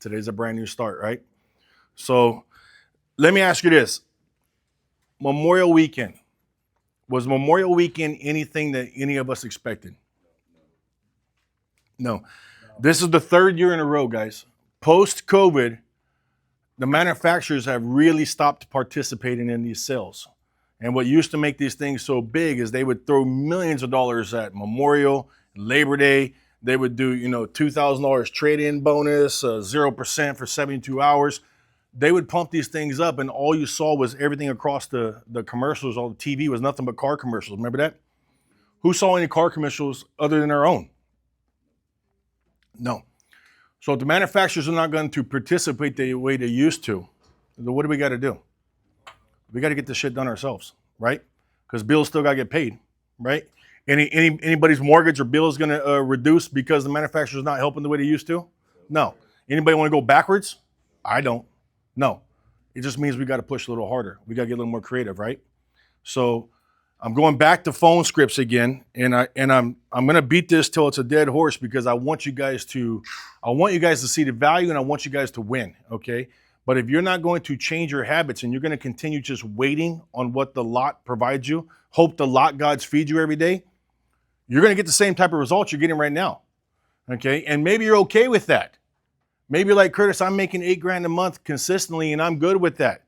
Today's a brand new start, right? So let me ask you this. Memorial Weekend. Was Memorial Weekend anything that any of us expected? No. This is the third year in a row, guys. Post-COVID, the manufacturers have really stopped participating in these sales. And what used to make these things so big is they would throw millions of dollars at Memorial, Labor Day. They would do, $2,000 trade-in bonus, 0% for 72 hours. They would pump these things up, and all you saw was everything across the commercials. All the TV was nothing but car commercials. Remember that? Who saw any car commercials other than their own? No. So if the manufacturers are not going to participate the way they used to, then what do we got to do? We got to get this shit done ourselves, right? Because bills still got to get paid, right? Anybody's mortgage or bill is going to reduce because the manufacturer's not helping the way they used to? No. Anybody want to go backwards? I don't. No. It just means we got to push a little harder. We got to get a little more creative, right? So I'm going back to phone scripts again, and I'm going to beat this till it's a dead horse because I want you guys to see the value, and I want you guys to win, okay? But if you're not going to change your habits and you're going to continue just waiting on what the lot provides you, hope the lot gods feed you every day, you're going to get the same type of results you're getting right now, okay? And maybe you're okay with that. Maybe you're like, Curtis, I'm making $8,000 a month consistently and I'm good with that.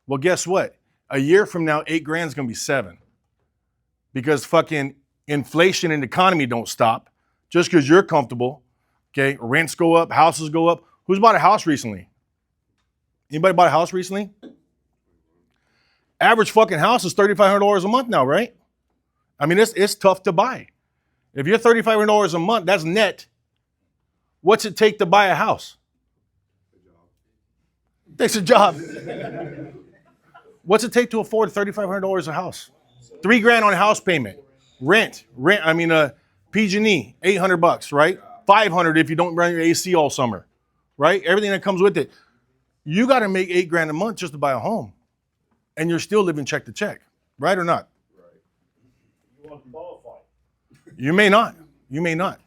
Well, guess what? A year from now, $8,000 is going to be $7,000 because fucking inflation and economy don't stop just because you're comfortable, okay? Rents go up, houses go up. Who's bought a house recently? Anybody bought a house recently? Average fucking house is $3,500 a month now, right? I mean, it's tough to buy. If you're $3,500 a month, that's net. What's it take to buy a house? Takes a job. What's it take to afford $3,500 a house? $3,000 on a house payment. Rent. PG&E, $800, right? $500 if you don't run your AC all summer, right? Everything that comes with it. You got to make $8,000 a month just to buy a home, and you're still living check to check, right or not? Right. You want to qualify. You may not. You may not.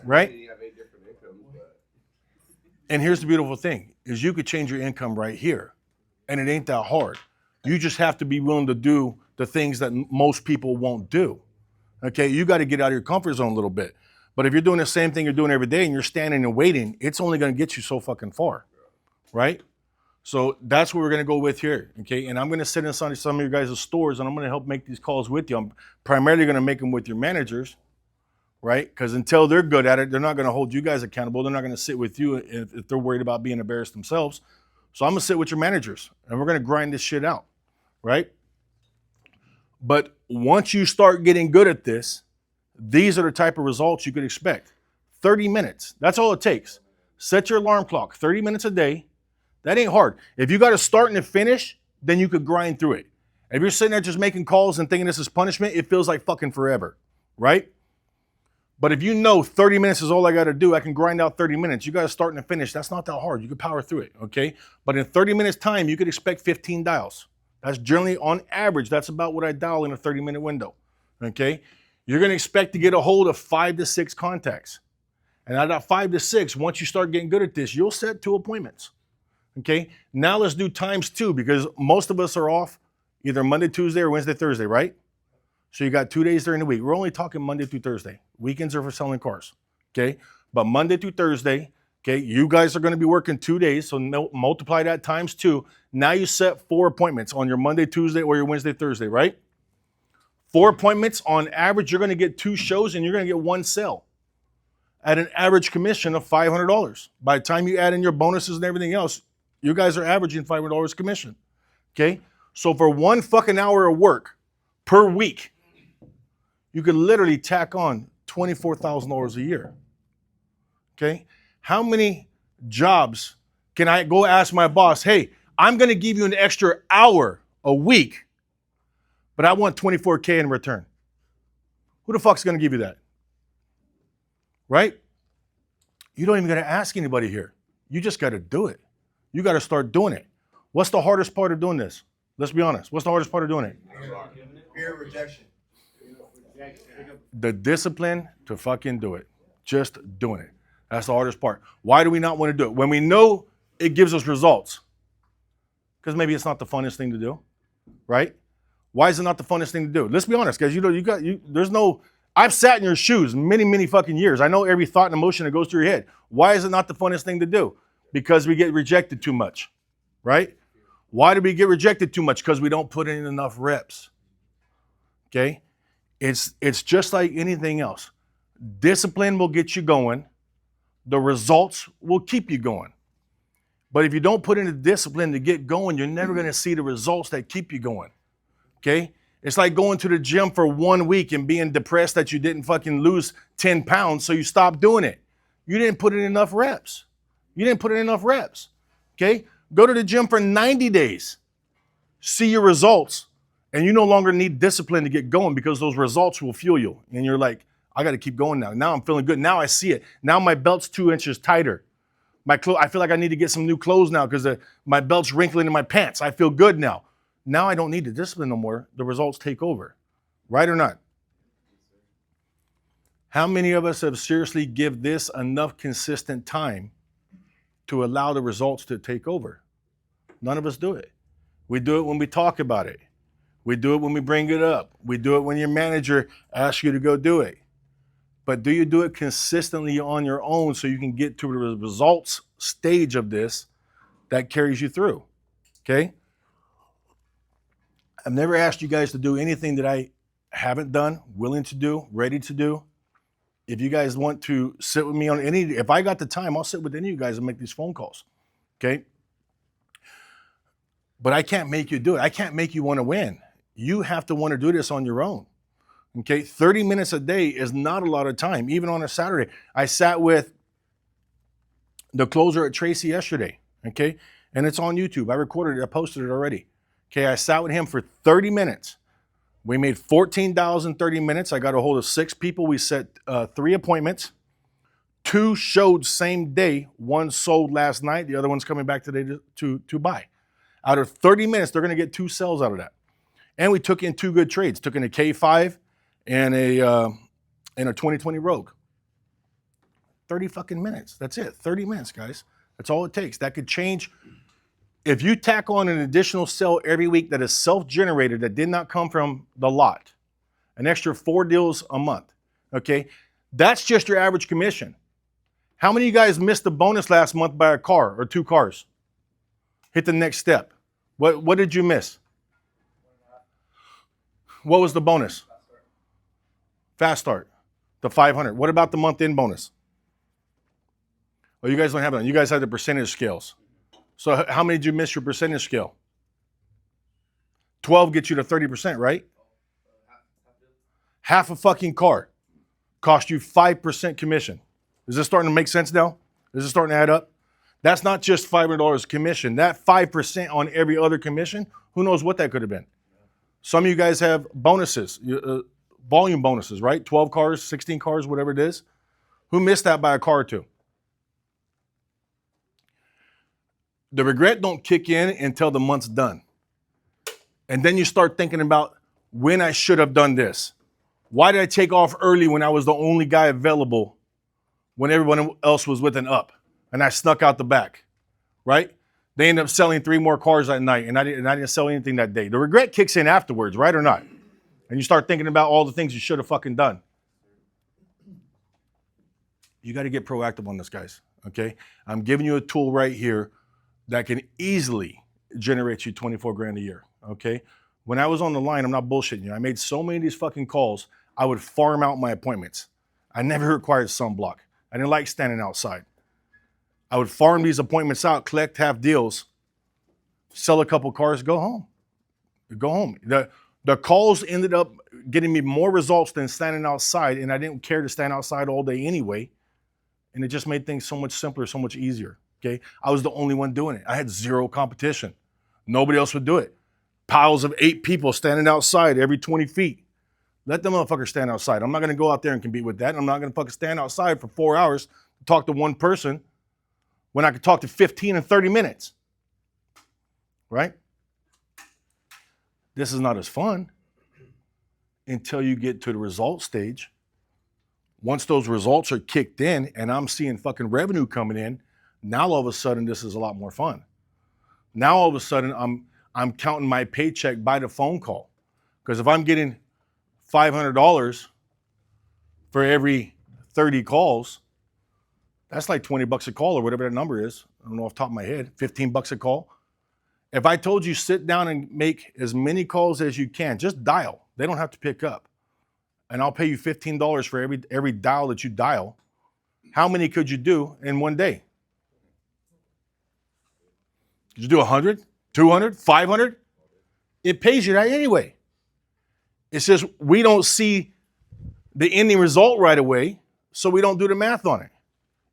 Right? And here's the beautiful thing, is you could change your income right here, and it ain't that hard. You just have to be willing to do the things that most people won't do, okay? You got to get out of your comfort zone a little bit. But if you're doing the same thing you're doing every day and you're standing and waiting, it's only going to get you so fucking far, right? So that's what we're going to go with here, okay? And I'm going to sit inside some of your guys' stores, and I'm going to help make these calls with you. I'm primarily going to make them with your managers, right? Because until they're good at it, they're not going to hold you guys accountable. They're not going to sit with you if they're worried about being embarrassed themselves. So I'm going to sit with your managers, and we're going to grind this shit out, right? But once you start getting good at this, these are the type of results you could expect. 30 minutes, that's all it takes. Set your alarm clock, 30 minutes a day. That ain't hard. If you got to start and a finish, then you could grind through it. If you're sitting there just making calls and thinking this is punishment, it feels like fucking forever, right? But if you know 30 minutes is all I got to do, I can grind out 30 minutes. You got to start and finish. That's not that hard. You can power through it, okay? But in 30 minutes time, you could expect 15 dials. That's generally, on average, that's about what I dial in a 30-minute window, okay? You're going to expect to get a hold of 5 to 6 contacts. And out of that 5 to 6, once you start getting good at this, you'll set 2 appointments, okay? Now let's do times 2 because most of us are off either Monday, Tuesday, or Wednesday, Thursday, right? So you got 2 days during the week. We're only talking Monday through Thursday. Weekends are for selling cars, okay? But Monday through Thursday, okay, you guys are going to be working 2 days, so multiply that times 2. Now you set 4 appointments on your Monday, Tuesday, or your Wednesday, Thursday, right? 4 appointments, on average, you're going to get 2 shows and you're going to get 1 sale at an average commission of $500. By the time you add in your bonuses and everything else, you guys are averaging $500 commission, okay? So for 1 fucking hour of work per week, you could literally tack on $24,000 a year, okay? How many jobs can I go ask my boss, hey, I'm going to give you an extra hour a week, but I want $24K in return? Who the fuck's going to give you that? Right? You don't even got to ask anybody here. You just got to do it. You got to start doing it. What's the hardest part of doing this? Let's be honest. What's the hardest part of doing it? Fear of rejection. The discipline to fucking do it. Just doing it. That's the hardest part. Why do we not want to do it? When we know it gives us results. Because maybe it's not the funnest thing to do, right? Why is it not the funnest thing to do? Let's be honest, guys. There's no, I've sat in your shoes many, many fucking years. I know every thought and emotion that goes through your head. Why is it not the funnest thing to do? Because we get rejected too much, right? Why do we get rejected too much? Because we don't put in enough reps, okay? It's just like anything else. Discipline will get you going. The results will keep you going. But if you don't put in the discipline to get going, you're never going to see the results that keep you going. Okay? It's like going to the gym for 1 week and being depressed that you didn't fucking lose 10 pounds, so you stopped doing it. You didn't put in enough reps. Okay? Go to the gym for 90 days. See your results. And you no longer need discipline to get going because those results will fuel you. And you're like, I got to keep going now. Now I'm feeling good. Now I see it. Now my belt's 2 inches tighter. I feel like I need to get some new clothes now because my belt's wrinkling in my pants. I feel good now. Now I don't need the discipline no more. The results take over. Right or not? How many of us have seriously give this enough consistent time to allow the results to take over? None of us do it. We do it when we talk about it. We do it when we bring it up. We do it when your manager asks you to go do it. But do you do it consistently on your own so you can get to the results stage of this that carries you through? Okay? I've never asked you guys to do anything that I haven't done, willing to do, ready to do. If you guys want to sit with me on if I got the time, I'll sit with any of you guys and make these phone calls. Okay? But I can't make you do it. I can't make you want to win. You have to want to do this on your own. Okay, 30 minutes a day is not a lot of time, even on a Saturday. I sat with the closer at Tracy yesterday, okay? And it's on YouTube. I recorded it, I posted it already. Okay, I sat with him for 30 minutes. We made $14 in 30 minutes. I got a hold of 6 people. We set 3 appointments. 2 showed same day. 1 sold last night. The other one's coming back today to buy. Out of 30 minutes, they're going to get 2 sales out of that. And we took in 2 good trades. Took in a K5 and a 2020 Rogue. 30 fucking minutes. That's it. 30 minutes, guys. That's all it takes. That could change. If you tack on an additional sale every week that is self-generated, that did not come from the lot, an extra 4 deals a month, okay? That's just your average commission. How many of you guys missed the bonus last month by a car or 2 cars? Hit the next step. What did you miss? What was the bonus? Fast start. The 500. What about the month-end bonus? Oh, you guys don't have it. You guys have the percentage scales. So how many did you miss your percentage scale? 12 gets you to 30%, right? Half a fucking car cost you 5% commission. Is this starting to make sense now? Is this starting to add up? That's not just $500 commission. That 5% on every other commission, who knows what that could have been? Some of you guys have bonuses, volume bonuses, right? 12 cars, 16 cars, whatever it is. Who missed that by a car or 2? The regret don't kick in until the month's done. And then you start thinking about when I should have done this. Why did I take off early when I was the only guy available when everyone else was with an up? And I snuck out the back, right? They end up selling 3 more cars that night, and I didn't sell anything that day. The regret kicks in afterwards, right or not? And you start thinking about all the things you should have fucking done. You got to get proactive on this, guys, okay? I'm giving you a tool right here that can easily generate you 24 grand a year, okay? When I was on the line, I'm not bullshitting you. I made so many of these fucking calls, I would farm out my appointments. I never required sunblock. I didn't like standing outside. I would farm these appointments out, collect half deals, sell a couple cars, go home. Go home. The calls ended up getting me more results than standing outside, and I didn't care to stand outside all day anyway. And it just made things so much simpler, so much easier. Okay, I was the only one doing it. I had 0 competition. Nobody else would do it. Piles of 8 people standing outside every 20 feet. Let them motherfuckers stand outside. I'm not going to go out there and compete with that. I'm not going to fucking stand outside for 4 hours to talk to one person when I could talk to 15 in 30 minutes. Right? This is not as fun until you get to the result stage. Once those results are kicked in and I'm seeing fucking revenue coming in, now all of a sudden this is a lot more fun. Now all of a sudden I'm counting my paycheck by the phone call. Because if I'm getting $500 for every 30 calls, that's like 20 bucks a call or whatever that number is. I don't know off the top of my head, 15 bucks a call. If I told you sit down and make as many calls as you can, just dial. They don't have to pick up. And I'll pay you $15 for every dial that you dial. How many could you do in one day? Could you do 100, 200, 500? It pays you that anyway. It's just we don't see the ending result right away, so we don't do the math on it.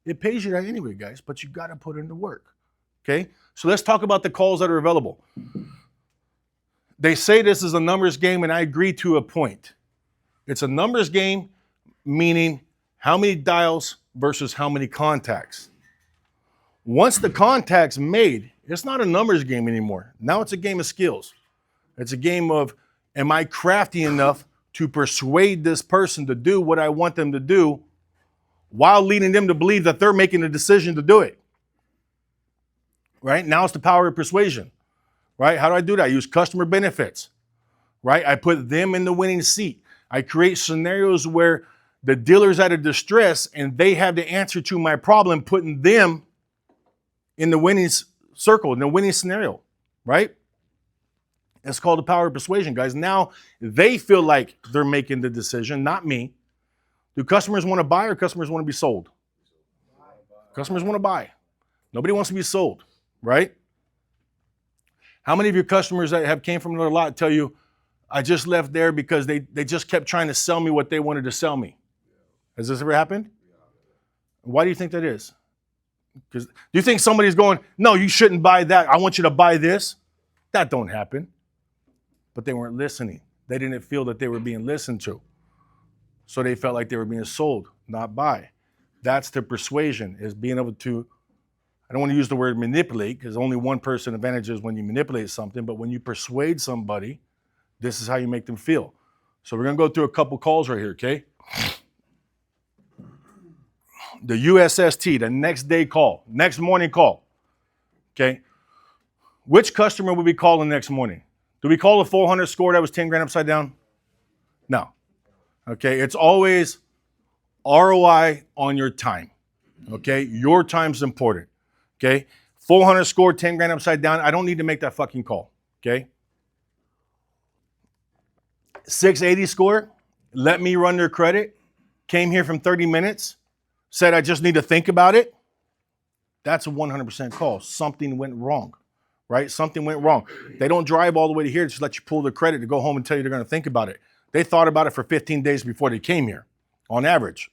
It pays you that anyway, guys, but you got to put in the work. Okay? So let's talk about the calls that are available. They say this is a numbers game, and I agree to a point. It's a numbers game, meaning how many dials versus how many contacts. Once the contact's made, it's not a numbers game anymore. Now it's a game of skills. It's a game of, am I crafty enough to persuade this person to do what I want them to do while leading them to believe that they're making a decision to do it? Right? Now it's the power of persuasion. Right? How do I do that? I use customer benefits. Right? I put them in the winning seat. I create scenarios where the dealer's at a distress and they have the answer to my problem, putting them in the winning circle, in the winning scenario, right? It's called the power of persuasion, guys. Now they feel like they're making the decision, not me. Do customers want to buy or customers want to be sold? Customers want to buy. Nobody wants to be sold, right? How many of your customers that have came from another lot tell you, I just left there because they just kept trying to sell me what they wanted to sell me? Has this ever happened? Why do you think that is? Because do you think somebody's going, no, you shouldn't buy that. I want you to buy this. That don't happen. But they weren't listening. They didn't feel that they were being listened to. So they felt like they were being sold, not buy. That's the persuasion, is being able to, I don't want to use the word manipulate because only one person advantages when you manipulate something, but when you persuade somebody, this is how you make them feel. So we're going to go through a couple calls right here, okay? The USST, the next day call, next morning call, okay? Which customer would we call the next morning? Do we call the 400 score that was 10 grand upside down? No. Okay, it's always ROI on your time, okay? Your time's important, okay? 400 score, 10 grand upside down, I don't need to make that fucking call, okay? 680 score, let me run their credit, came here from 30 minutes, said I just need to think about it. That's a 100% call. Something went wrong, right? Something went wrong. They don't drive all the way to here to just let you pull the credit to go home and tell you they're going to think about it. They thought about it for 15 days before they came here, on average.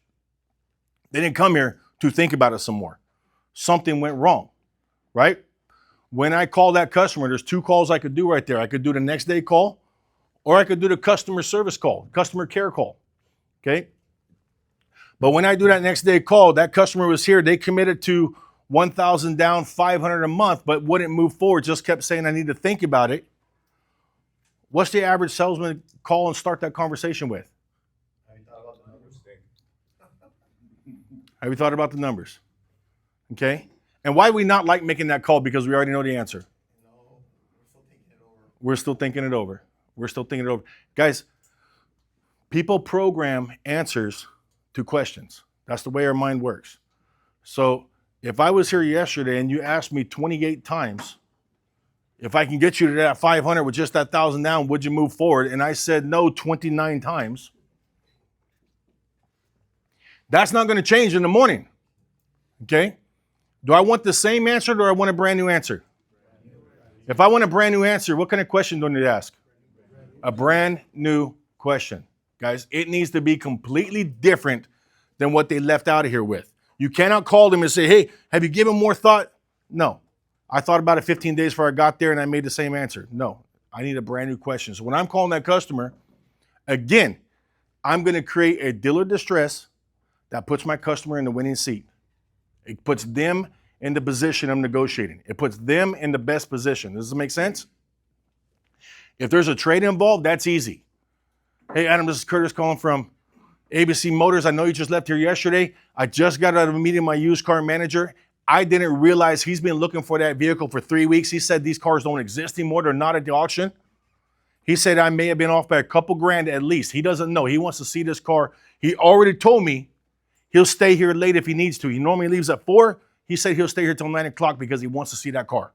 They didn't come here to think about it some more. Something went wrong, right? When I call that customer, there's two calls I could do right there. I could do the next day call, or I could do the customer service call, customer care call, okay? But when I do that next day call, that customer was here, they committed to 1,000 down, 500 a month, but wouldn't move forward, just kept saying, I need to think about it. What's the average salesman call and start that conversation with? Have you thought about the numbers? Have you thought about the numbers? Okay? And why we not like making that call? Because we already know the answer. No, we're still thinking it over. We're still thinking it over. We're still thinking it over. Guys, people program answers to questions. That's the way our mind works. So if I was here yesterday and you asked me 28 times, if I can get you to that 500 with just that 1,000 down, would you move forward? And I said no 29 times. That's not going to change in the morning. Okay? Do I want the same answer or do I want a brand new answer? If I want a brand new answer, what kind of question do I need to ask? A brand new question. Guys, it needs to be completely different than what they left out of here with. You cannot call them and say, hey, have you given more thought? No. I thought about it 15 days before I got there and I made the same answer. No, I need a brand new question. So when I'm calling that customer, again, I'm going to create a dealer distress that puts my customer in the winning seat. It puts them in the position of negotiating. It puts them in the best position. Does this make sense? If there's a trade involved, that's easy. Hey, Adam, this is Curtis calling from ABC Motors, I know you just left here yesterday. I just got out of a meeting with my used car manager. I didn't realize he's been looking for that vehicle for 3 weeks. He said these cars don't exist anymore. They're not at the auction. He said I may have been off by a couple grand at least. He doesn't know. He wants to see this car. He already told me he'll stay here late if he needs to. He normally leaves at 4. He said he'll stay here till 9 o'clock because he wants to see that car.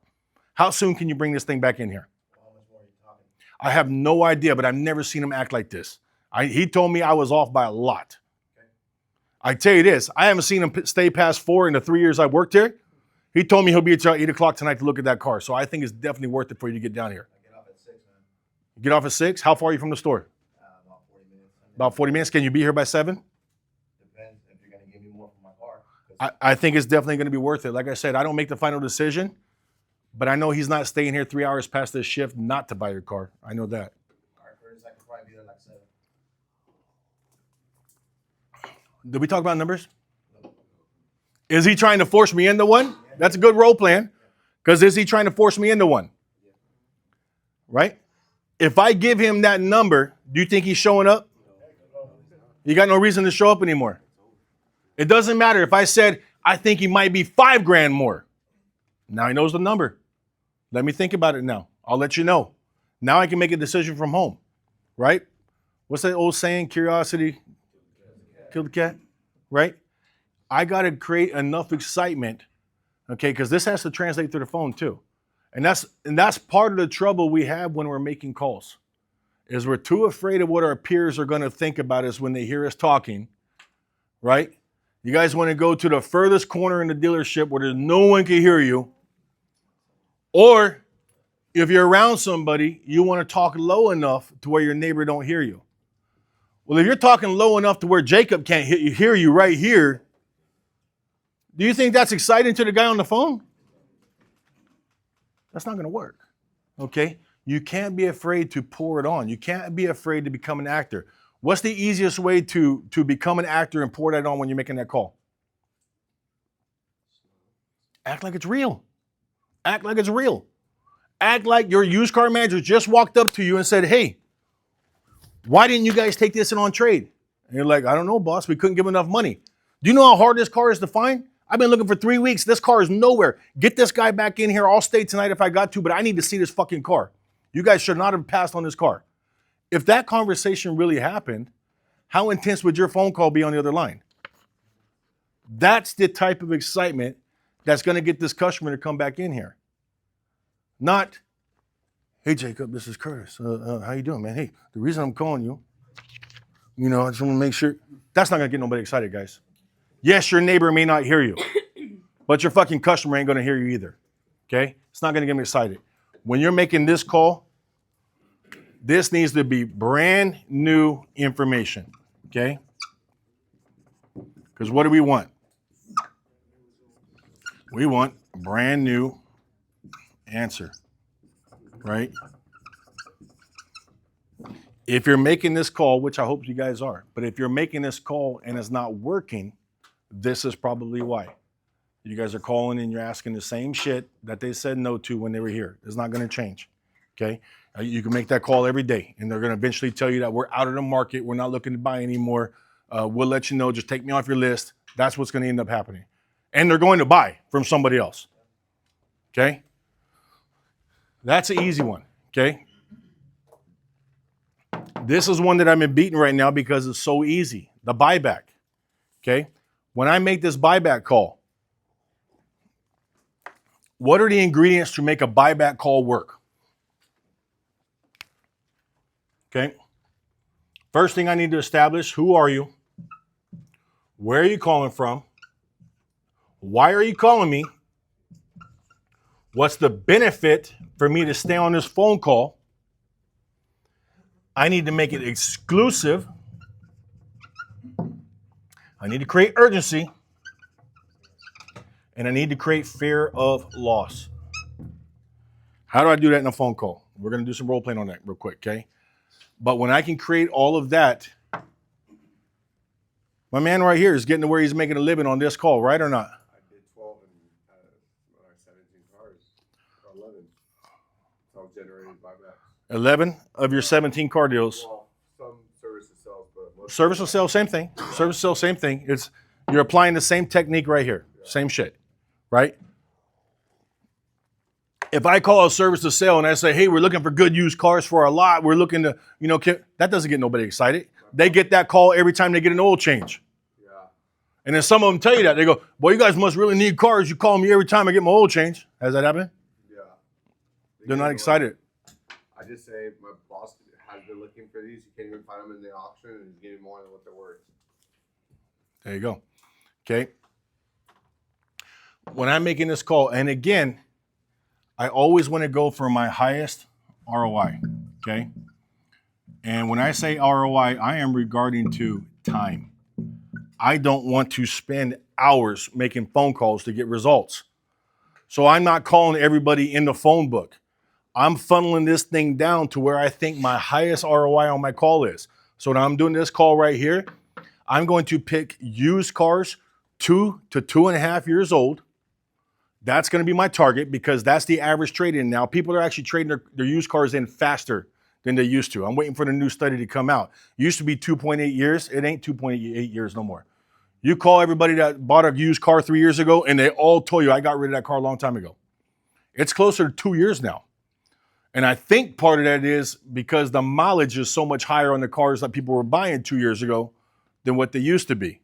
How soon can you bring this thing back in here? How much more are you talking? I have no idea, but I've never seen him act like this. He told me I was off by a lot. Okay. I tell you this, I haven't seen him stay past 4 in the 3 years I've worked here. He told me he'll be at 8 o'clock tonight to look at that car. So I think it's definitely worth it for you to get down here. I get off at 6, man. You get off at 6? How far are you from the store? About 40 minutes. About 40 minutes. Can you be here by 7? Depends if you're gonna give me more for my car. I think it's definitely going to be worth it. Like I said, I don't make the final decision, but I know he's not staying here 3 hours past this shift not to buy your car. I know that. All right, Curtis, I could probably be there like 7. Did we talk about numbers? Is he trying to force me into one? That's a good role plan. Because is he trying to force me into one? Right? If I give him that number, do you think he's showing up? You got no reason to show up anymore. It doesn't matter if I said, I think he might be 5 grand more. Now he knows the number. Let me think about it now. I'll let you know. Now I can make a decision from home. Right? What's that old saying? Curiosity killed the cat. Right? I got to create enough excitement, okay, because this has to translate through the phone too. And that's part of the trouble we have when we're making calls, is we're too afraid of what our peers are going to think about us when they hear us talking, right? You guys want to go to the furthest corner in the dealership where there's no one can hear you. Or if you're around somebody, you want to talk low enough to where your neighbor don't hear you. Well, if you're talking low enough to where Jacob can't hear you right here, do you think that's exciting to the guy on the phone? That's not going to work, okay? You can't be afraid to pour it on. You can't be afraid to become an actor. What's the easiest way to become an actor and pour that on when you're making that call? Act like it's real. Act like it's real. Act like your used car manager just walked up to you and said, hey, why didn't you guys take this in on trade? And you're like, I don't know, boss. We couldn't give enough money. Do you know how hard this car is to find? I've been looking for 3 weeks. This car is nowhere. Get this guy back in here. I'll stay tonight if I got to, but I need to see this fucking car. You guys should not have passed on this car. If that conversation really happened, how intense would your phone call be on the other line? That's the type of excitement that's going to get this customer to come back in here. Not, hey, Jacob, this is Curtis. How you doing, man? Hey, the reason I'm calling you, I just want to make sure. That's not going to get nobody excited, guys. Yes, your neighbor may not hear you, but your fucking customer ain't going to hear you either, okay? It's not going to get me excited. When you're making this call, this needs to be brand new information, okay? Because what do we want? We want a brand new answer, right? If you're making this call, which I hope you guys are, but if you're making this call and it's not working, this is probably why. You guys are calling and you're asking the same shit that they said no to when they were here. It's not going to change, okay? You can make that call every day, and they're going to eventually tell you that we're out of the market. We're not looking to buy anymore. We'll let you know. Just take me off your list. That's what's going to end up happening. And they're going to buy from somebody else, okay? That's an easy one, okay? This is one that I've been beating right now because it's so easy. The buyback, okay? When I make this buyback call, what are the ingredients to make a buyback call work? Okay. First thing I need to establish, who are you? Where are you calling from? Why are you calling me? What's the benefit for me to stay on this phone call? I need to make it exclusive. I need to create urgency. And I need to create fear of loss. How do I do that in a phone call? We're going to do some role playing on that real quick, okay? But when I can create all of that, my man right here is getting to where he's making a living on this call, right or not? I did 12 and 17 cars, or 11. So I've generated buybacks. 11 of your 17 car deals. Well, some services sell, but Service or sale, same thing. Service or sale, same thing. It's you're applying the same technique right here. Same shit, right? If I call a service to sale and I say, hey, we're looking for good used cars for our lot, we're looking to, that doesn't get nobody excited. They get that call every time they get an oil change. Yeah. And then some of them tell you that. They go, boy, you guys must really need cars. You call me every time I get my oil change. Has that happened? Yeah. They're not excited. I just say my boss has been looking for these. You can't even find them in the auction, and he's getting more than what they're worth. There you go. Okay. When I'm making this call, and again, I always want to go for my highest ROI. Okay. And when I say ROI, I am regarding to time. I don't want to spend hours making phone calls to get results. So I'm not calling everybody in the phone book. I'm funneling this thing down to where I think my highest ROI on my call is. So when I'm doing this call right here, I'm going to pick used cars 2 to 2.5 years old. That's going to be my target because that's the average trade-in now. People are actually trading their used cars in faster than they used to. I'm waiting for the new study to come out. It used to be 2.8 years. It ain't 2.8 years no more. You call everybody that bought a used car 3 years ago, and they all told you, I got rid of that car a long time ago. It's closer to 2 years now. And I think part of that is because the mileage is so much higher on the cars that people were buying 2 years ago than what they used to be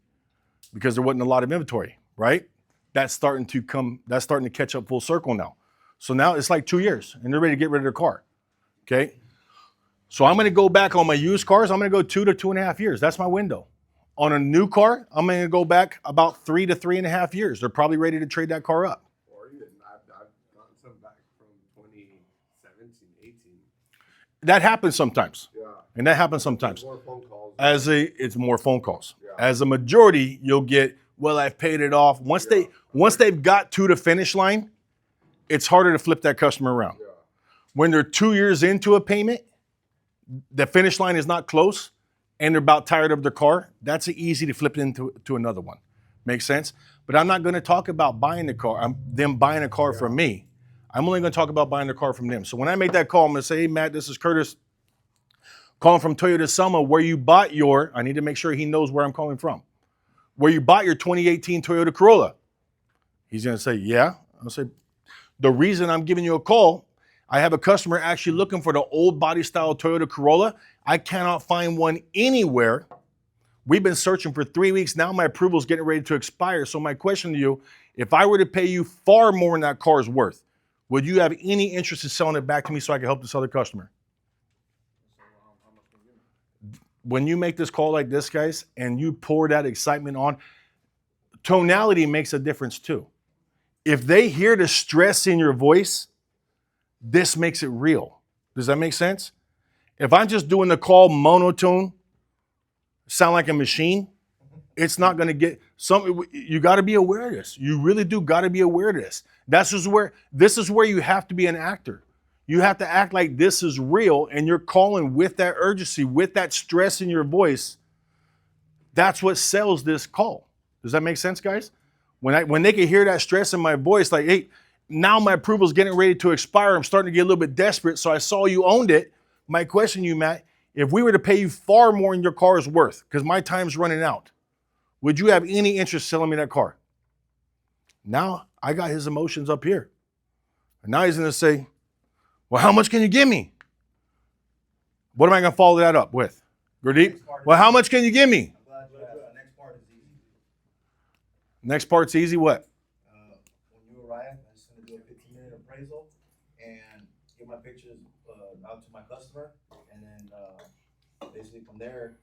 because there wasn't a lot of inventory, right? That's starting to catch up full circle now. So now it's like 2 years and they're ready to get rid of their car. Okay. So I'm going to go back on my used cars. I'm going to go 2 to 2.5 years. That's my window. On a new car, I'm going to go back about 3 to 3.5 years. They're probably ready to trade that car up. Or even, I've gotten some back from 2017, 18. That happens sometimes. Yeah. And that happens sometimes. More phone calls. It's more phone calls. Yeah. As a majority, you'll get, well, I've paid it off. Once they've got to the finish line, it's harder to flip that customer around. Yeah. When they're 2 years into a payment, the finish line is not close, and they're about tired of their car, that's easy to flip into another one. Makes sense? But I'm not going to talk about buying the car, them buying a car from me. I'm only going to talk about buying the car from them. So when I make that call, I'm going to say, hey, Matt, this is Curtis calling from Toyota Selma, where you bought I need to make sure he knows where I'm calling from. Where you bought your 2018 Toyota Corolla. He's going to say, yeah. I'll say, the reason I'm giving you a call, I have a customer actually looking for the old body style Toyota Corolla. I cannot find one anywhere. We've been searching for 3 weeks. Now my approval is getting ready to expire. So my question to you, if I were to pay you far more than that car is worth, would you have any interest in selling it back to me so I can help this other customer? When you make this call like this, guys, and you pour that excitement on, tonality makes a difference too. If they hear the stress in your voice, this makes it real. Does that make sense? If I'm just doing the call monotone, sound like a machine, it's not going to get you got to be aware of this. You really do got to be aware of this. This is where you have to be an actor. You have to act like this is real and you're calling with that urgency, with that stress in your voice. That's what sells this call. Does that make sense, guys? When they can hear that stress in my voice, like, hey, now my approval is getting ready to expire. I'm starting to get a little bit desperate. So I saw you owned it. My question to you, Matt, if we were to pay you far more than your car is worth, because my time's running out, would you have any interest selling me that car? Now I got his emotions up here. And now he's going to say, well, how much can you give me? What am I going to follow that up with? Gurdeep? Well, how much can you give me? I'm glad you asked. The next part is easy. Next part's easy. What? When you arrive, I'm just going to do a 15-minute appraisal and get my pictures out to my customer. And then basically from there,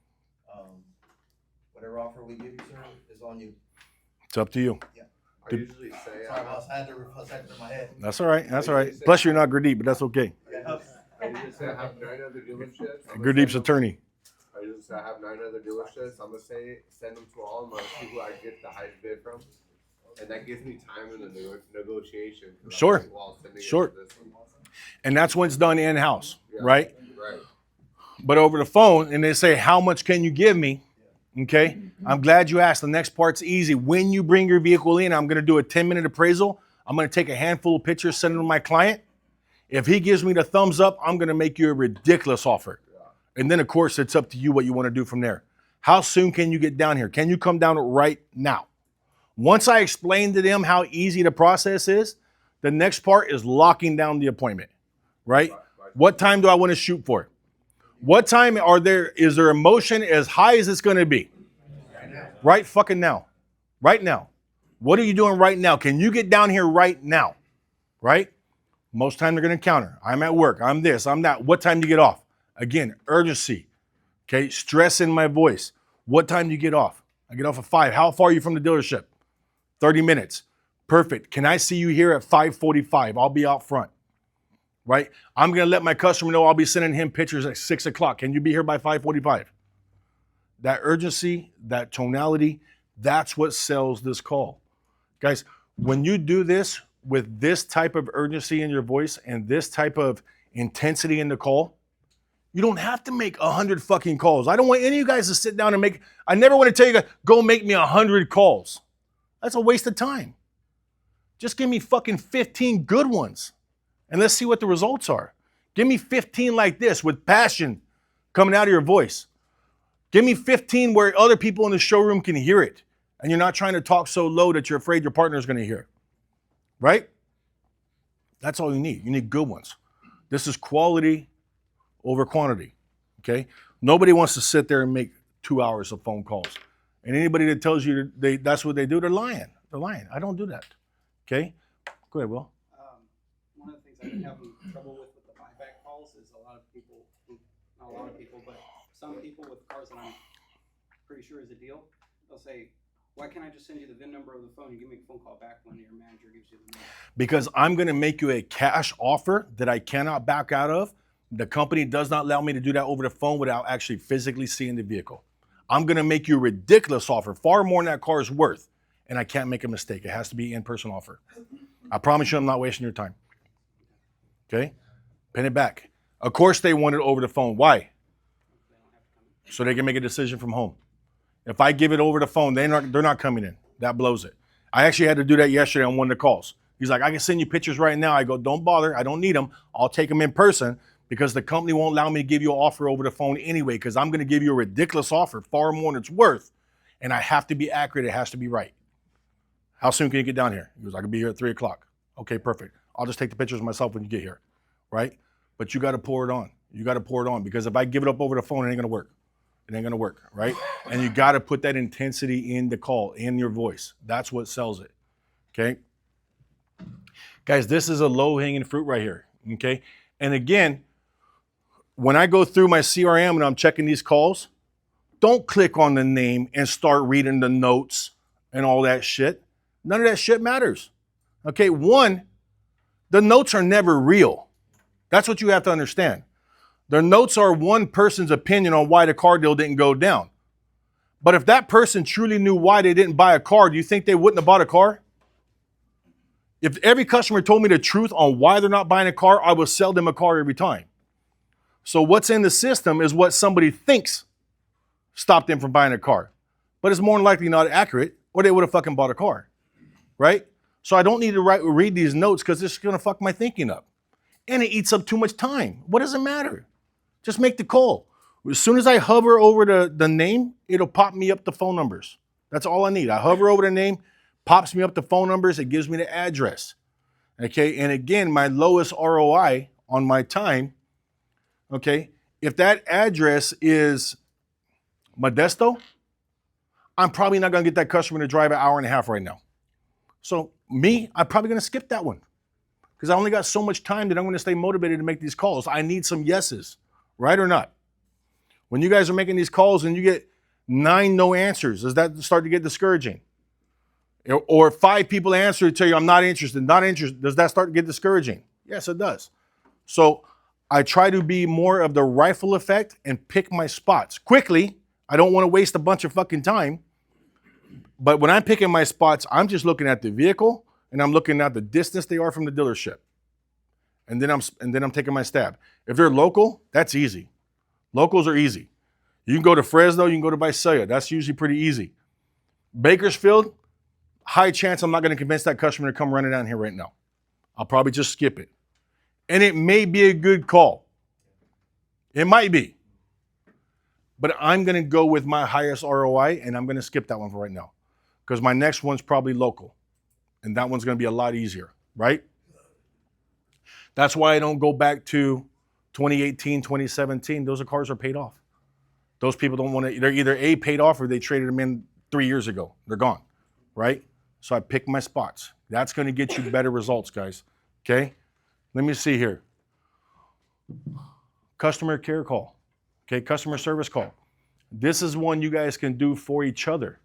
whatever offer we give you, sir, is on you. It's up to you. Yeah. I usually say, Sorry, boss. I had to reflect it in my head. That's all right. That's all right. Plus, you're not Gurdeep, but that's okay. Yeah. I usually say I have 9 other dealerships. Gurdeep's attorney. I usually say I have 9 other dealerships. I'm going to say send them to all of them. I'm see who I get the highest bid from. And that gives me time in the negotiation. Sure. Like, well, Sure. And that's when it's done in-house, Yeah. right? Right. But over the phone, and they say, how much can you give me? Okay. I'm glad you asked. The next part's easy. When you bring your vehicle in, I'm going to do a 10-minute appraisal. I'm going to take a handful of pictures, send them to my client. If he gives me the thumbs up, I'm going to make you a ridiculous offer. And then, of course, it's up to you what you want to do from there. How soon can you get down here? Can you come down right now? Once I explain to them how easy the process is, the next part is locking down the appointment, right? What time do I want to shoot for? What time is there a motion as high as it's going to be? Right fucking now. Right now. What are you doing right now? Can you get down here right now? Right? Most time they're going to counter. I'm at work. I'm this. I'm that. What time do you get off? Again, urgency. Okay. Stress in my voice. What time do you get off? I get off at 5. How far are you from the dealership? 30 minutes. Perfect. Can I see you here at 5:45? I'll be out front. Right? I'm going to let my customer know I'll be sending him pictures at 6 o'clock. Can you be here by 5:45? That urgency, that tonality, that's what sells this call. Guys, when you do this with this type of urgency in your voice and this type of intensity in the call, you don't have to make 100 fucking calls. I don't want any of you guys to sit down and I never want to tell you guys, go make me 100 calls. That's a waste of time. Just give me fucking 15 good ones and let's see what the results are. Give me 15 like this with passion coming out of your voice. Give me 15 where other people in the showroom can hear it. And you're not trying to talk so low that you're afraid your partner's going to hear. Right? That's all you need. You need good ones. This is quality over quantity. Okay? Nobody wants to sit there and make 2 hours of phone calls. And anybody that tells you that's what they do, they're lying. They're lying. I don't do that. Okay? Go ahead, Will. One of the things I've been having trouble with the buyback calls is a lot of people, not a lot of people, but some people with cars that I'm pretty sure is a deal, they'll say, why can't I just send you the VIN number of the phone? You give me a phone call back when your manager gives you the number. Because I'm going to make you a cash offer that I cannot back out of. The company does not allow me to do that over the phone without actually physically seeing the vehicle. I'm going to make you a ridiculous offer, far more than that car is worth, and I can't make a mistake. It has to be in-person offer. I promise you I'm not wasting your time. Okay? Pin it back. Of course they want it over the phone. Why? So they can make a decision from home. If I give it over the phone, they're not coming in. That blows it. I actually had to do that yesterday on one of the calls. He's like, I can send you pictures right now. I go, don't bother. I don't need them. I'll take them in person because the company won't allow me to give you an offer over the phone anyway because I'm going to give you a ridiculous offer, far more than it's worth, and I have to be accurate. It has to be right. How soon can you get down here? He goes, I can be here at 3 o'clock. Okay, perfect. I'll just take the pictures myself when you get here, right? But you got to pour it on. You got to pour it on because if I give it up over the phone, it ain't going to work. It ain't going to work, right? And you got to put that intensity in the call, in your voice. That's what sells it, okay? Guys, this is a low-hanging fruit right here, okay? And again, when I go through my CRM and I'm checking these calls, don't click on the name and start reading the notes and all that shit. None of that shit matters, okay? One, the notes are never real. That's what you have to understand. The notes are one person's opinion on why the car deal didn't go down. But if that person truly knew why they didn't buy a car, do you think they wouldn't have bought a car? If every customer told me the truth on why they're not buying a car, I would sell them a car every time. So what's in the system is what somebody thinks stopped them from buying a car. But it's more than likely not accurate, or they would have fucking bought a car, right? So I don't need to read these notes because it's going to fuck my thinking up. And it eats up too much time. What does it matter? Just make the call. As soon as I hover over the name, it'll pop me up the phone numbers. That's all I need. I hover over the name, pops me up the phone numbers, it gives me the address. Okay, and again, my lowest ROI on my time, okay, if that address is Modesto, I'm probably not gonna get that customer to drive an hour and a half right now. So I'm probably gonna skip that one because I only got so much time that I'm gonna stay motivated to make these calls. I need some yeses. Right or not? When you guys are making these calls and you get 9 no answers, does that start to get discouraging? Or 5 people answer to tell you, I'm not interested, does that start to get discouraging? Yes, it does. So I try to be more of the rifle effect and pick my spots quickly. I don't want to waste a bunch of fucking time. But when I'm picking my spots, I'm just looking at the vehicle and I'm looking at the distance they are from the dealership. And then I'm taking my stab. If they're local, that's easy. Locals are easy. You can go to Fresno, you can go to Visalia. That's usually pretty easy. Bakersfield, high chance I'm not going to convince that customer to come running down here right now. I'll probably just skip it. And it may be a good call. It might be. But I'm going to go with my highest ROI, and I'm going to skip that one for right now because my next one's probably local, and that one's going to be a lot easier, right? That's why I don't go back to 2018, 2017. Those cars are paid off. Those people don't want to, they're either A, paid off, or they traded them in 3 years ago. They're gone, right? So I pick my spots. That's going to get you better results, guys, okay? Let me see here. Customer care call. Okay, customer service call. This is one you guys can do for each other.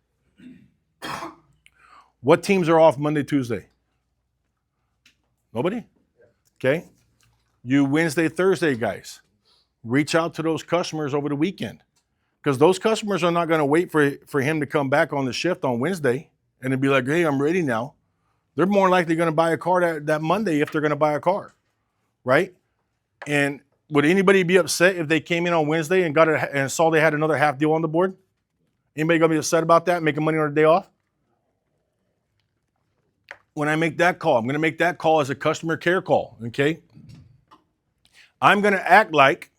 What teams are off Monday, Tuesday? Nobody? Okay. You Wednesday, Thursday, guys. Reach out to those customers over the weekend because those customers are not going to wait for him to come back on the shift on Wednesday and then be like, hey, I'm ready now. They're more likely going to buy a car that Monday if they're going to buy a car, right? And would anybody be upset if they came in on Wednesday and got it and saw they had another half deal on the board? Anybody gonna be upset about that, making money on a day off? When I make that call, I'm gonna make that call as a customer care call, okay? I'm gonna act like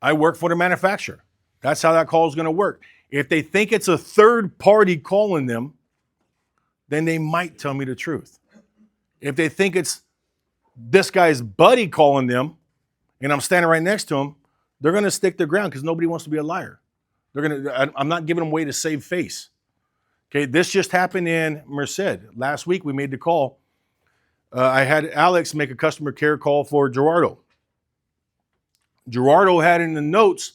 I work for the manufacturer. That's how that call is gonna work. If they think it's a third party calling them, then they might tell me the truth. If they think it's this guy's buddy calling them, and I'm standing right next to them, they're going to stick their ground because nobody wants to be a liar. I'm not giving them way to save face. Okay, this just happened in Merced. Last week we made the call. I had Alex make a customer care call for Gerardo. Gerardo had in the notes,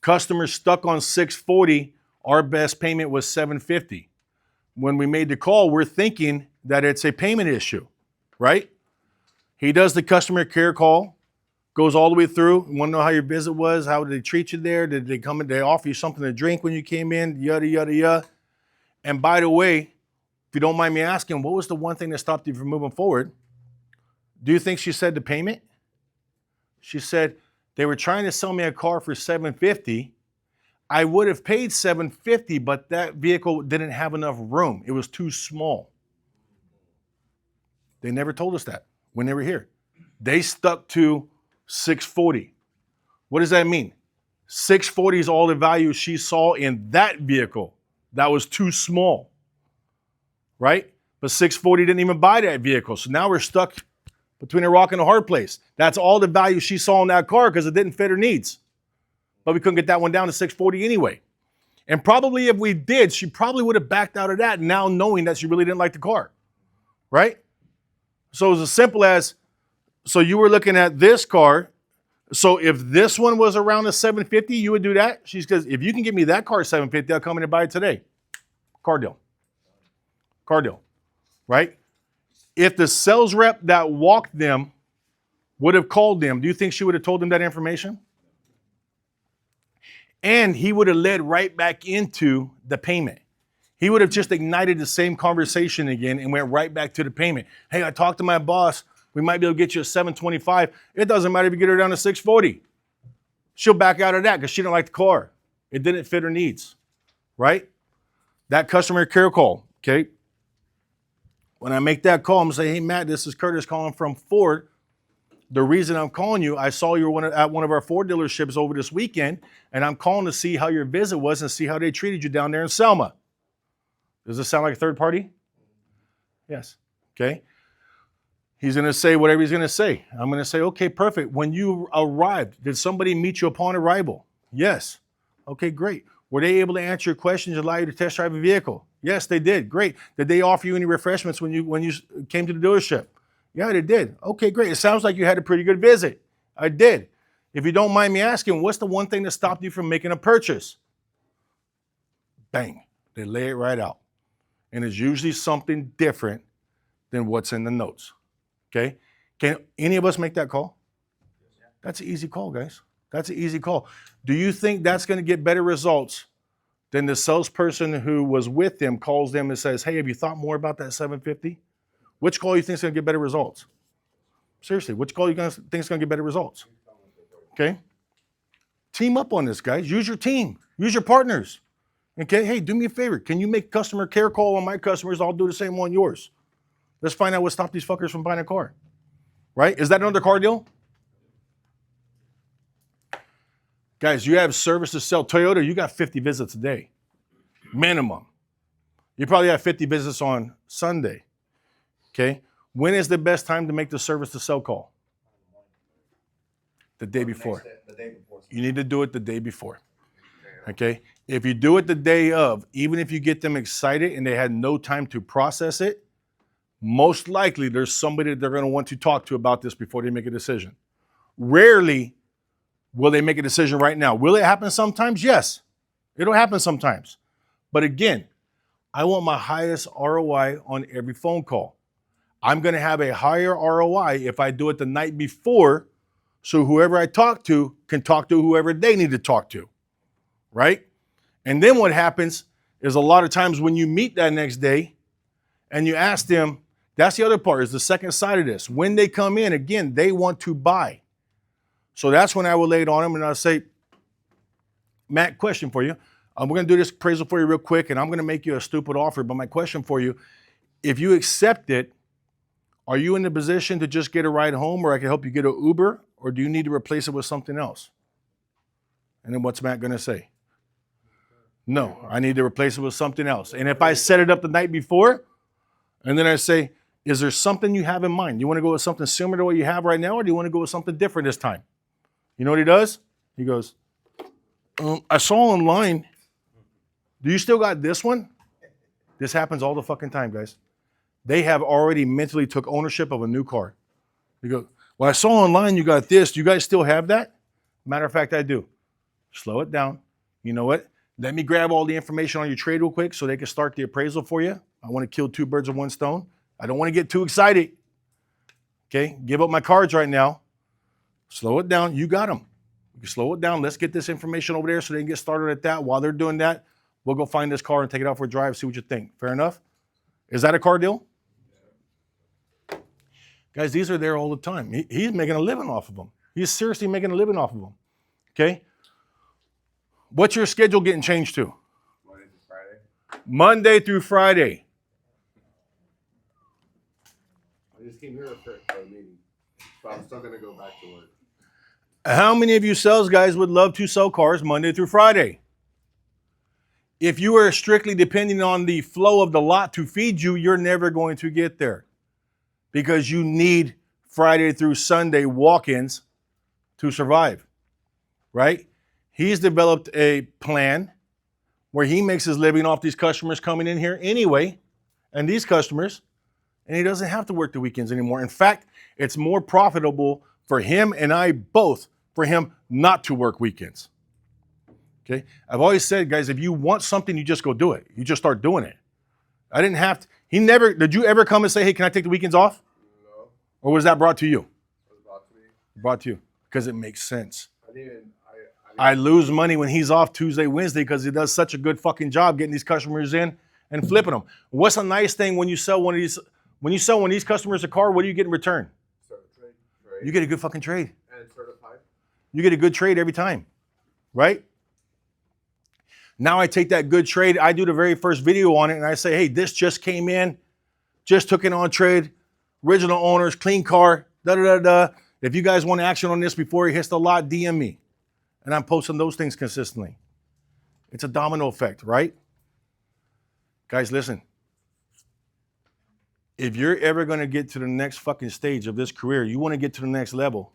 customer stuck on 640. Our best payment was 750. When we made the call, we're thinking that it's a payment issue, right? He does the customer care call. Goes all the way through. You want to know how your visit was? How did they treat you there? Did they come in? Did they offer you something to drink when you came in? Yada, yada, yada. And by the way, if you don't mind me asking, what was the one thing that stopped you from moving forward? Do you think she said the payment? She said, they were trying to sell me a car for $750. I would have paid $750, but that vehicle didn't have enough room. It was too small. They never told us that when they were here. They stuck to 640. What does that mean? 640 is all the value she saw in that vehicle. That was too small, right? But 640 didn't even buy that vehicle. So now we're stuck between a rock and a hard place. That's all the value she saw in that car because it didn't fit her needs. But we couldn't get that one down to 640 anyway. And probably if we did, she probably would have backed out of that now knowing that she really didn't like the car, right? So it was as simple as, so you were looking at this car. So if this one was around a 750, you would do that? She says, if you can give me that car 750, I'll come in and buy it today. Car deal. Car deal, right? If the sales rep that walked them would have called them, do you think she would have told them that information? And he would have led right back into the payment. He would have just ignited the same conversation again and went right back to the payment. Hey, I talked to my boss. We might be able to get you a 725. It doesn't matter if you get her down to 640. She'll back out of that because she didn't like the car. It didn't fit her needs, right? That customer care call, okay? When I make that call, I'm going to say, hey, Matt, this is Curtis calling from Ford. The reason I'm calling you, I saw you were at one of our Ford dealerships over this weekend, and I'm calling to see how your visit was and see how they treated you down there in Selma. Does this sound like a third party? Yes. Okay. He's going to say whatever he's going to say. I'm going to say, okay, perfect. When you arrived, did somebody meet you upon arrival? Yes. Okay, great. Were they able to answer your questions and allow you to test drive a vehicle? Yes, they did. Great. Did they offer you any refreshments when you came to the dealership? Yeah, they did. Okay, great. It sounds like you had a pretty good visit. I did. If you don't mind me asking, what's the one thing that stopped you from making a purchase? Bang. They lay it right out. And it's usually something different than what's in the notes. Okay? Can any of us make that call? That's an easy call, guys. That's an easy call. Do you think that's going to get better results than the salesperson who was with them calls them and says, hey, have you thought more about that 750? Which call you think is going to get better results? Seriously, which call you think is going to get better results? Okay? Team up on this, guys. Use your team. Use your partners. Okay? Hey, do me a favor. Can you make customer care call on my customers? I'll do the same on yours. Let's find out what stopped these fuckers from buying a car. Right? Is that another car deal? Guys, you have service to sell. Toyota, you got 50 visits a day, minimum. You probably have 50 visits on Sunday, okay? When is the best time to make the service to sell call? The day before. The day before. You need to do it the day before, okay? If you do it the day of, even if you get them excited and they had no time to process it, most likely there's somebody that they're going to want to talk to about this before they make a decision. Rarely will they make a decision right now. Will it happen sometimes? Yes, it'll happen sometimes. But again, I want my highest ROI on every phone call. I'm going to have a higher ROI if I do it the night before, so whoever I talk to can talk to whoever they need to talk to, right? And then what happens is a lot of times when you meet that next day and you ask them, that's the other part, is the second side of this. When they come in, again, they want to buy. So that's when I will lay it on them and I'll say, Matt, question for you. We're going to do this appraisal for you real quick and I'm going to make you a stupid offer. But my question for you, if you accept it, are you in the position to just get a ride home, or I can help you get an Uber, or do you need to replace it with something else? And then what's Matt going to say? No, I need to replace it with something else. And if I set it up the night before, and then I say, is there something you have in mind? You want to go with something similar to what you have right now, or do you want to go with something different this time? You know what he does? He goes, I saw online. Do you still got this one? This happens all the fucking time, guys. They have already mentally took ownership of a new car. You go, well, I saw online you got this. Do you guys still have that? Matter of fact, I do. Slow it down. You know what? Let me grab all the information on your trade real quick so they can start the appraisal for you. I want to kill two birds with one stone. I don't want to get too excited. Okay, give up my cards right now. Slow it down. You got them. You can slow it down. Let's get this information over there so they can get started at that. While they're doing that, we'll go find this car and take it out for a drive, see what you think. Fair enough? Is that a car deal? Guys, these are there all the time. He's making a living off of them. He's seriously making a living off of them. Okay? What's your schedule getting changed to? Monday through Friday. Monday through Friday. I just came here for a meeting, but I'm still gonna go back to work. How many of you sales guys would love to sell cars Monday through Friday? If you are strictly depending on the flow of the lot to feed you, you're never going to get there, because you need Friday through Sunday walk-ins to survive, right? He's developed a plan where he makes his living off these customers coming in here anyway, and these customers, and he doesn't have to work the weekends anymore. In fact, it's more profitable for him and I both for him not to work weekends. Okay? I've always said, guys, if you want something, you just go do it. You just start doing it. I didn't have to. Did you ever come and say, hey, can I take the weekends off? No. Or was that brought to you? It was brought to me. Brought to you. Because it makes sense. I I lose money when he's off Tuesday, Wednesday, because he does such a good fucking job getting these customers in and flipping them. What's a nice thing when you sell one of these customers a car, what do you get in return? trade. You get a good fucking trade. And certified. You get a good trade every time, right? Now I take that good trade, I do the very first video on it, and I say, hey, this just came in, just took it on trade, original owners, clean car, da-da-da-da. If you guys want action on this before it hits the lot, DM me. And I'm posting those things consistently. It's a domino effect, right? Guys, listen. If you're ever going to get to the next fucking stage of this career, you want to get to the next level,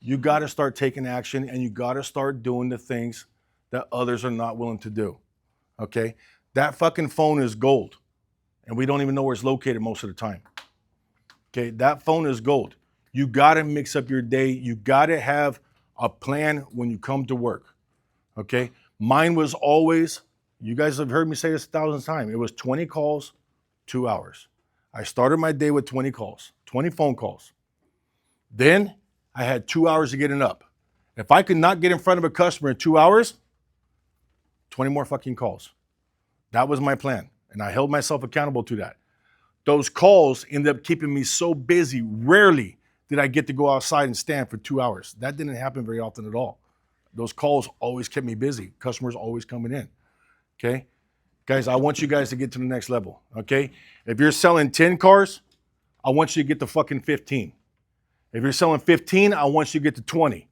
you got to start taking action, and you got to start doing the things that others are not willing to do, okay? That fucking phone is gold, and we don't even know where it's located most of the time, okay? That phone is gold. You got to mix up your day. You got to have a plan when you come to work, okay? Mine was always, you guys have heard me say this 1,000 times, it was 20 calls, 2 hours. I started my day with 20 calls, 20 phone calls. Then I had 2 hours to get it up. If I could not get in front of a customer in 2 hours, 20 more fucking calls. That was my plan, and I held myself accountable to that. Those calls ended up keeping me so busy, rarely did I get to go outside and stand for 2 hours. That didn't happen very often at all. Those calls always kept me busy. Customers always coming in, okay? Guys, I want you guys to get to the next level, okay? If you're selling 10 cars, I want you to get to fucking 15. If you're selling 15, I want you to get to 20.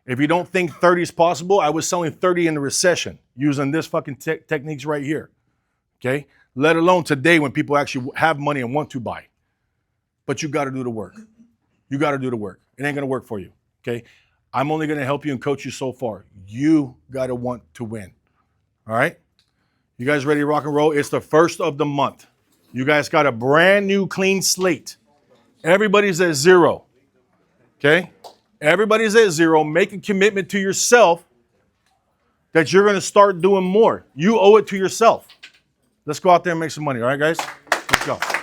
If you don't think 30 is possible, I was selling 30 in the recession using this fucking techniques right here. Okay? Let alone today when people actually have money and want to buy. But you got to do the work. You got to do the work. It ain't going to work for you. Okay? I'm only going to help you and coach you so far. You got to want to win. All right? You guys ready to rock and roll? It's the first of the month. You guys got a brand new clean slate. Everybody's at zero. Okay? Everybody's at zero. Make a commitment to yourself that you're going to start doing more. You owe it to yourself. Let's go out there and make some money. All right, guys? Let's go.